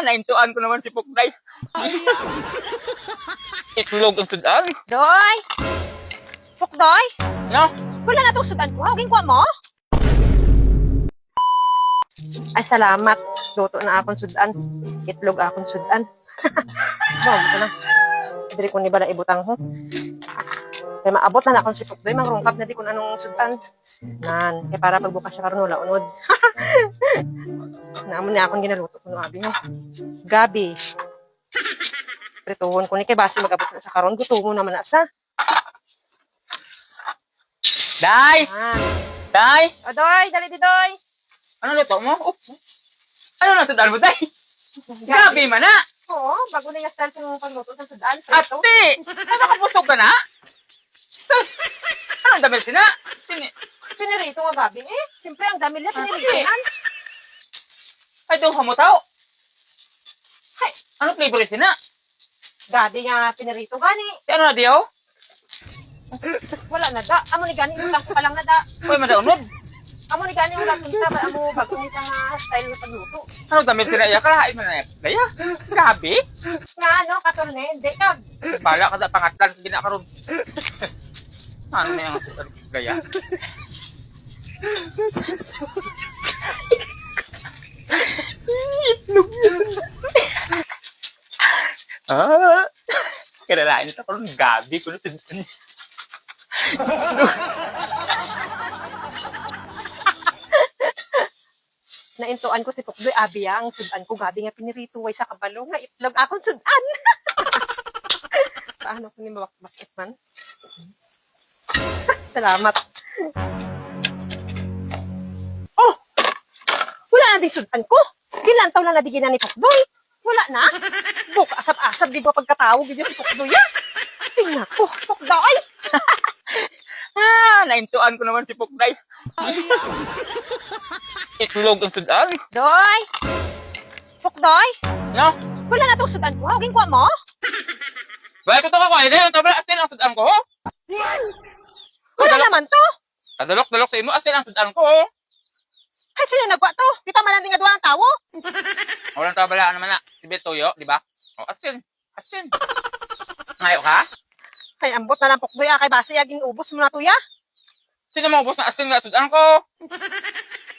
Naintuan ko naman si Pukday. Itlog ang sudan. Doy! Pukdoy! No? Wala na itong sudan ko. Hawagin ko mo? Ay, salamat. Luto na akong sudan. Itlog akong sudan. Bom, ito na. Dili ko ni bala ibutang ho. Kaya maabot na akong si Pukdoy. Mangrungkap na di kung anong sudan. Nan, kaya para pagbukas siya karon wala unod. Naamon na akong ginaluto ko no abi no. Gabi. Prituhon ko ni kay base magabot na sa karon. Gutom naman na sa. Day! Ah. Day! O, Doy, dali di Doy. Ano luto mo? Oh. Ano na sudan mo, Day? Gabi man na! Oo, bago na yung style ng pagluto sa sudan. Ate! Ano ka pusog ka na? Sus! Anong damit sina? Pinirito nga gabi eh. Siyempre, ang dami niya piniritohan. Ay, doon hamutaw. Ay, anong flavor sina? Gabi nga pinirito gani. Si ano na diyaw? Wala na da. Amo ni gani, ulang ko pa lang na da. Uy, madaunod. Amo ni gani, ulang punta. Amo bago ni nga style ng pagluto. Anong damit sina? Iya, kalahain mo na yan. Daya, gabi? Nga ano, katorne, hindi kag. Bala ka sa pangatlan, hindi na karoon. Ano na yung sudan? Gaya? Ah, kinalain ito karoon. Gabi ko na sudan. Naintuan ko si Pukdoy, abi ang sudan ko. Gabi nga pinirito way sa kabalo nga itlog akong sudan. Paano ko ni mabakbakit man? Salamat. Oh! Wala na di sudan ko. Gilantaw na nadigin na ni Pukdoy. Wala na. Buka asap-asap di ba pagkatawag di si Pukdoy ya? Tingnan ko, Pukdoy. Naintuan ko naman si Pukday. Itlog ang sudan. Doy! Pukdoy! No? Wala na itong sudan ko. Hawagin ko mo? Bakit ito ka ko? Ay, ang tabla, asin ang sudan ko. Wala naman to. Kadulok-dulok sa imo, asin ang sudan ko. Ay, sino nagwa to? Kita man ang tingadwa ng tawo. Walang tabla naman na. Si Betoyo, di ba? O, asin. Asin. Ngayon ka? Ay, ambot na lang Pukdoy. Kay base yaging ubos mo na to ya. Sino mo ubos na asin nga sudan ko?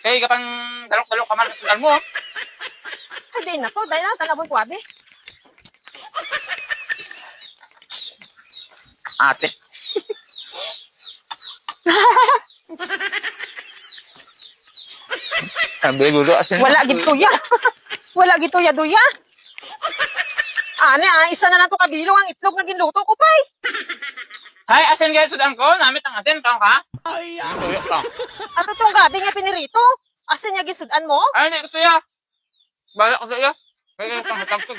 Kaya kapang dalok-dalok ka man sa sudan mo. Ay, di na to. Dahil na, talabon ko abi. Ate. Sabi gulo asin. Wala gito ya. Wala gito ya, Doy ya. Ane, isa na lang to kabilong ang itlog na ginluto ko, pay. Hay, asin kaya sudan ko. Namit ang asin. Kaon ka? Ay, tuyo ka. At itong gabi nga pinirito. Asin niya gisudan mo? Ay, hindi ko tuya. Bala ko tuya. Kaya kang hatagtog.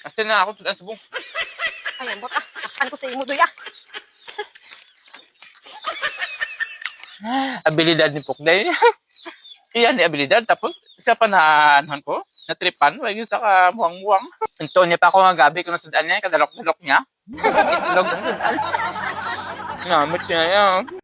Asin na ako sudan subong. Ay, ambot Akan ko sa imo, Doy ya. Abilidad ni Pukday. Iyan ni abilidad. Tapos, isa pa na anuhan ko. Natripan. Wag yung saka muwang-muwang. Ito niya pa ako nga gabi kung nasudan niya. Kadalok-dalok niya. Itlog ang sudan. Namit niya yan.